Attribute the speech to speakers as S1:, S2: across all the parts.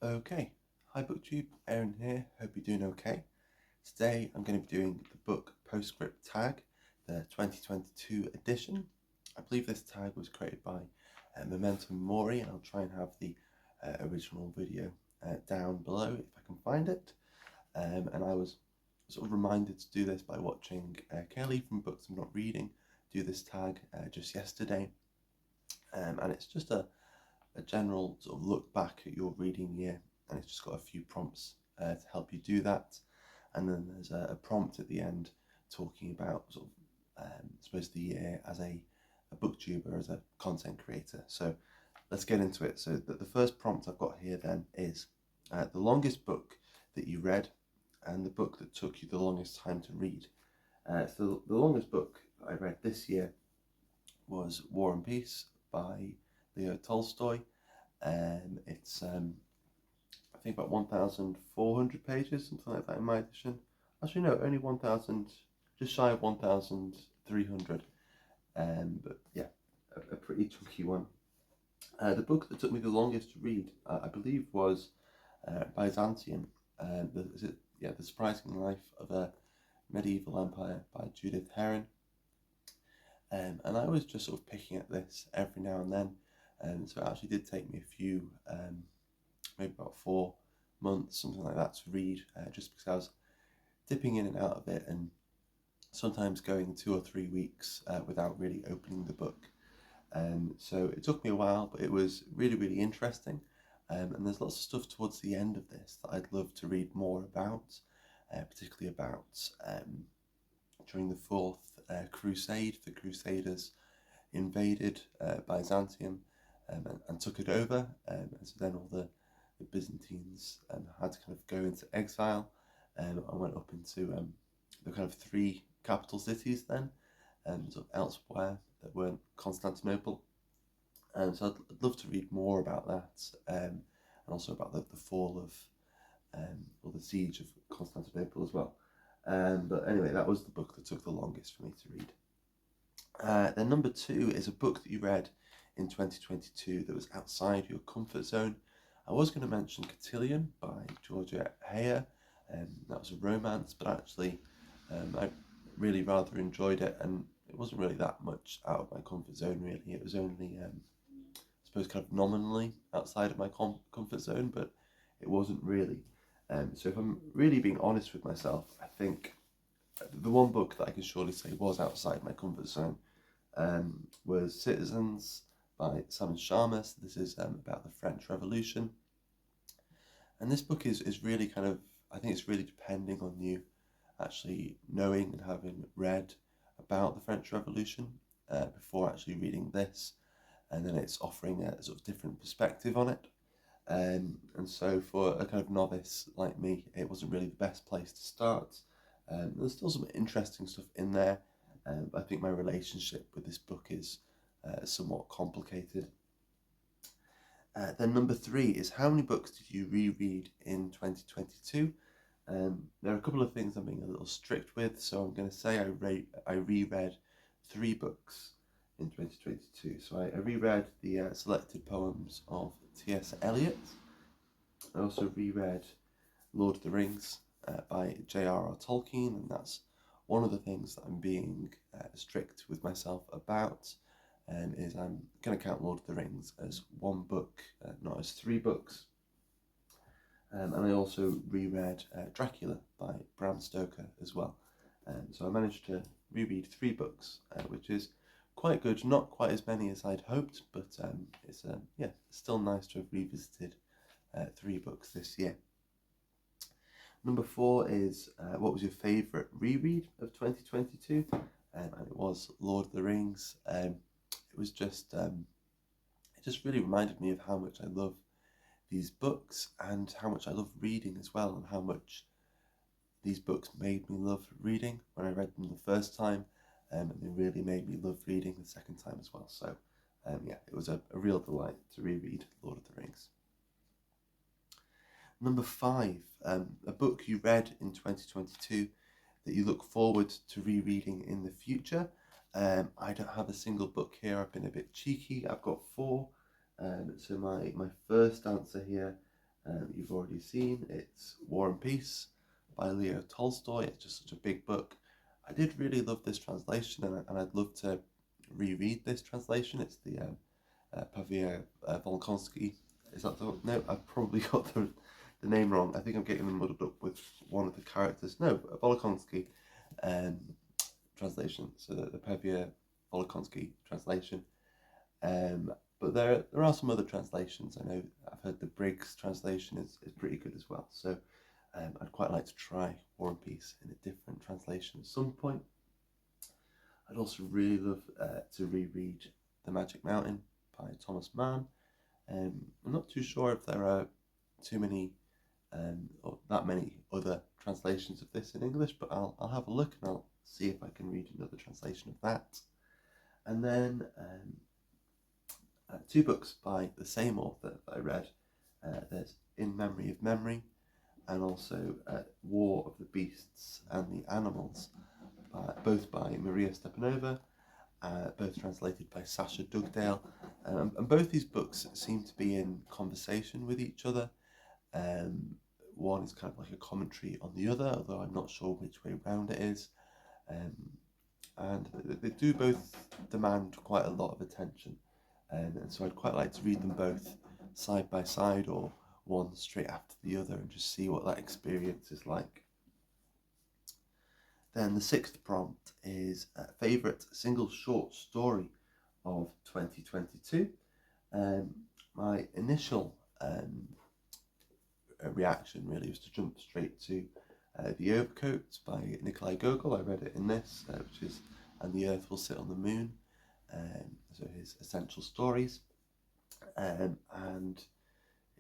S1: Okay, hi booktube, Aaron here, hope you're doing okay. Today I'm going to be doing the book Postscript Tag, the 2022 edition. I believe this tag was created by Momentum Mori, and I'll try and have the original video down below if I can find it. And I was sort of reminded to do this by watching Kelly from Books I'm Not Reading do this tag just yesterday. And it's just a general sort of look back at your reading year, and it's just got a few prompts to help you do that. And then there's a prompt at the end talking about sort of, I suppose, the year as a booktuber, as a content creator. So let's get into it. So the first prompt I've got here then is the longest book that you read and the book that took you the longest time to read. So the longest book I read this year was War and Peace by Leo Tolstoy. It's I think about 1,400 pages, something like that in my edition. Actually, no, only 1,000, just shy of 1,300. But yeah, a pretty chunky one. The book that took me the longest to read, I believe, was Byzantium. The Surprising Life of a Medieval Empire by Judith Herron. And I was just sort of picking at this every now and then. So it actually did take me a few, maybe about 4 months, something like that, to read, just because I was dipping in and out of it and sometimes going 2 or 3 weeks without really opening the book. So it took me a while, but it was really, really interesting. And there's lots of stuff towards the end of this that I'd love to read more about, particularly about during the Fourth Crusade. The Crusaders invaded Byzantium and took it over, and so then all the Byzantines had to kind of go into exile and went up into the kind of 3 capital cities then, sort of elsewhere that weren't Constantinople. So I'd love to read more about that, and also about the fall of, or the siege of Constantinople as well. But anyway, that was the book that took the longest for me to read. Then number 2 is a book that you read in 2022 that was outside your comfort zone. I was going to mention Cotillion by Georgia Heyer, that was a romance, but actually I really rather enjoyed it, and it wasn't really that much out of my comfort zone really. It was only, I suppose, kind of nominally outside of my comfort zone, but it wasn't really. So if I'm really being honest with myself, I think the one book that I can surely say was outside my comfort zone was Citizens by Simon Sharma. So this is about the French Revolution. And this book is really kind of, I think it's really depending on you actually knowing and having read about the French Revolution before actually reading this. And then it's offering a sort of different perspective on it. And so for a kind of novice like me, it wasn't really the best place to start. There's still some interesting stuff in there, but I think my relationship with this book is somewhat complicated. Then number 3 is, how many books did you reread in 2022? There are a couple of things I'm being a little strict with, so I'm going to say I reread 3 books in 2022. So I reread the selected poems of T.S. Eliot. I also reread Lord of the Rings by J.R.R. Tolkien, and that's one of the things that I'm being strict with myself about, is I'm going to count Lord of the Rings as 1 book, not as 3 books. And I also reread Dracula by Bram Stoker as well. So I managed to reread 3 books, which is quite good. Not quite as many as I'd hoped, but it's still nice to have revisited 3 books this year. Number 4 is, what was your favourite reread of 2022? And it was Lord of the Rings. It was just, it just really reminded me of how much I love these books and how much I love reading as well, and how much these books made me love reading when I read them the first time, and they really made me love reading the second time as well. So it was a real delight to reread Lord of the Rings. Number 5, a book you read in 2022 that you look forward to rereading in the future. I don't have a single book here. I've been a bit cheeky. I've got 4. So my first answer here you've already seen. It's War and Peace by Leo Tolstoy. It's just such a big book. I did really love this translation, and I'd love to reread this translation. It's the Pavia Volkonsky. Is that the... No, I've probably got the name wrong. I think I'm getting them muddled up with one of the characters. No, Volkonsky translation. So the Pavia Volkonsky translation. But there are some other translations. I know I've heard the Briggs translation is pretty good as well. So I'd quite like to try War and Peace in a different translation at some point. I'd also really love to reread The Magic Mountain by Thomas Mann. I'm not too sure if there are too many or that many other translations of this in English, but I'll have a look and I'll see if I can read another translation of that. And then two books by the same author that I read. There's In Memory of Memory, and also War of the Beasts and the Animals, both by Maria Stepanova, both translated by Sasha Dugdale. And both these books seem to be in conversation with each other. One is kind of like a commentary on the other, although I'm not sure which way round it is. And they do both demand quite a lot of attention. And so I'd quite like to read them both side by side, or one straight after the other, and just see what that experience is like. Then the sixth prompt is favourite single short story of 2022. My initial reaction really was to jump straight to The Overcoat by Nikolai Gogol. I read it in this, which is And the Earth Will Sit on the Moon. So his essential stories. And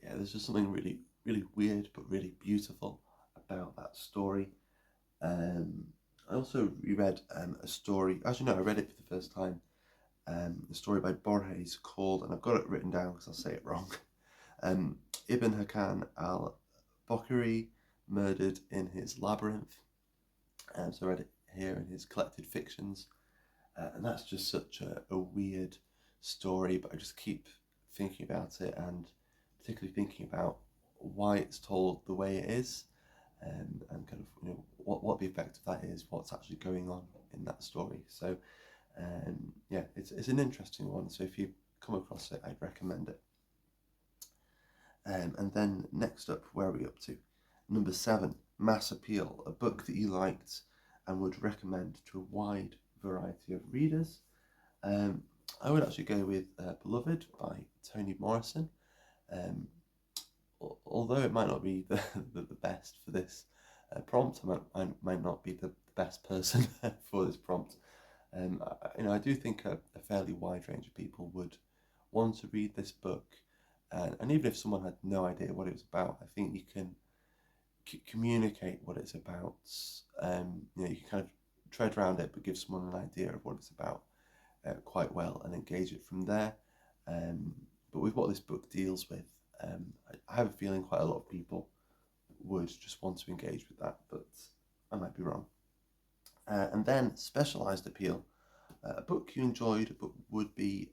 S1: yeah, there's just something really, really weird but really beautiful about that story. I also reread a story, actually no, I read it for the first time, a story by Borges called, and I've got it written down because I'll say it wrong, Ibn Hakan al-Bokhari, Murdered in His Labyrinth. So I read it here in his collected fictions, and that's just such a weird story, but I just keep thinking about it, and particularly thinking about why it's told the way it is, and kind of what the effect of that is, what's actually going on in that story. So yeah, it's an interesting one. So if you come across it, I'd recommend it. And then next up, where are we up to? Number 7, Mass Appeal, a book that you liked and would recommend to a wide variety of readers. I would actually go with Beloved by Toni Morrison. Although it might not be the best for this prompt, I might not be the best person for this prompt. I do think a fairly wide range of people would want to read this book, and even if someone had no idea what it was about, I think you can communicate what it's about. You can kind of tread around it, but give someone an idea of what it's about quite well and engage it from there. But with what this book deals with, I have a feeling quite a lot of people would just want to engage with that, but I might be wrong. And then Specialised Appeal, a book you enjoyed but would be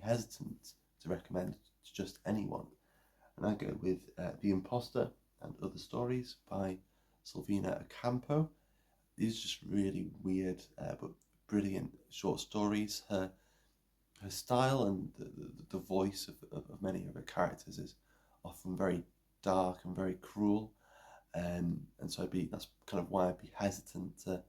S1: hesitant to recommend to just anyone. And I go with The Imposter and Other Stories by Silvina Ocampo. These are just really weird but brilliant short stories. Her style and the voice of many of her characters is often very dark and very cruel, and so that's kind of why I'd be hesitant to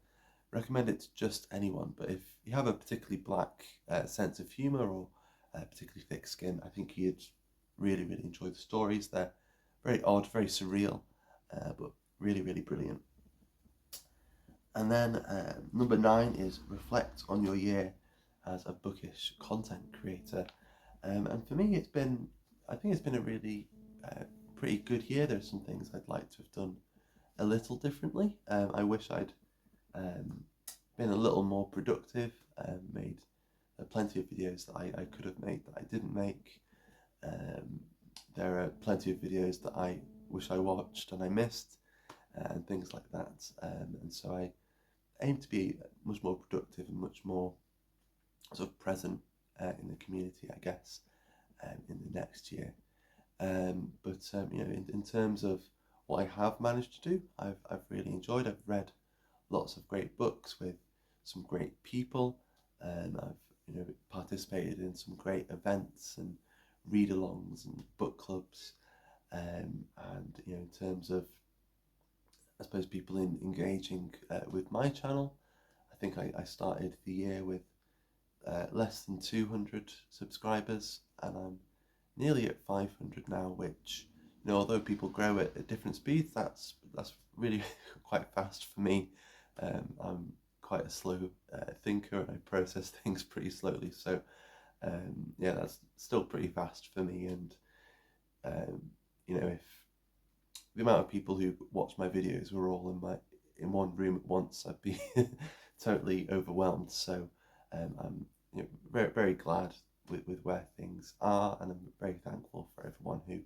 S1: recommend it to just anyone. But if you have a particularly black sense of humour or particularly thick skin, I think you'd really, really enjoy the stories. They're very odd, very surreal, but really, really brilliant. And then number 9 is Reflect on Your Year as a bookish content creator. And for me, I think it's been a really pretty good year. There's some things I'd like to have done a little differently. I wish I'd been a little more productive, made plenty of videos that I could have made that I didn't make. There are plenty of videos that I wish I watched and I missed, and things like that. And so I aim to be much more productive and much more sort of present in the community, I guess, in the next year. In terms of what I have managed to do, I've really enjoyed. I've read lots of great books with some great people, and I've participated in some great events and read-alongs and book clubs. And in terms of, I suppose, people engaging with my channel, I think I started the year with less than 200 subscribers, and I'm nearly at 500 now, which, although people grow at different speeds, that's really quite fast for me. I'm quite a slow thinker, and I process things pretty slowly, so yeah, that's still pretty fast for me. And if the amount of people who watch my videos were all in one room at once, I'd be totally overwhelmed. So I'm very, very glad with where things are, and I'm very thankful for everyone who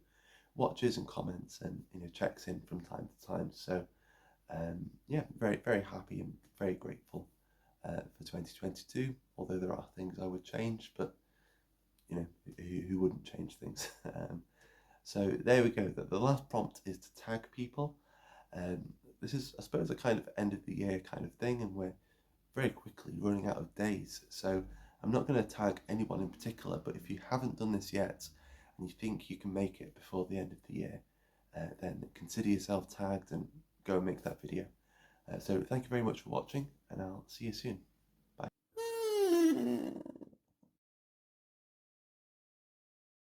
S1: watches and comments and checks in from time to time. So yeah, very, very happy and very grateful for 2022. Although there are things I would change, but who wouldn't change things? So there we go. The last prompt is to tag people. This is, I suppose, a kind of end of the year kind of thing, and we're very quickly running out of days. So I'm not going to tag anyone in particular, but if you haven't done this yet and you think you can make it before the end of the year, then consider yourself tagged and go and make that video. So thank you very much for watching, and I'll see you soon. Bye.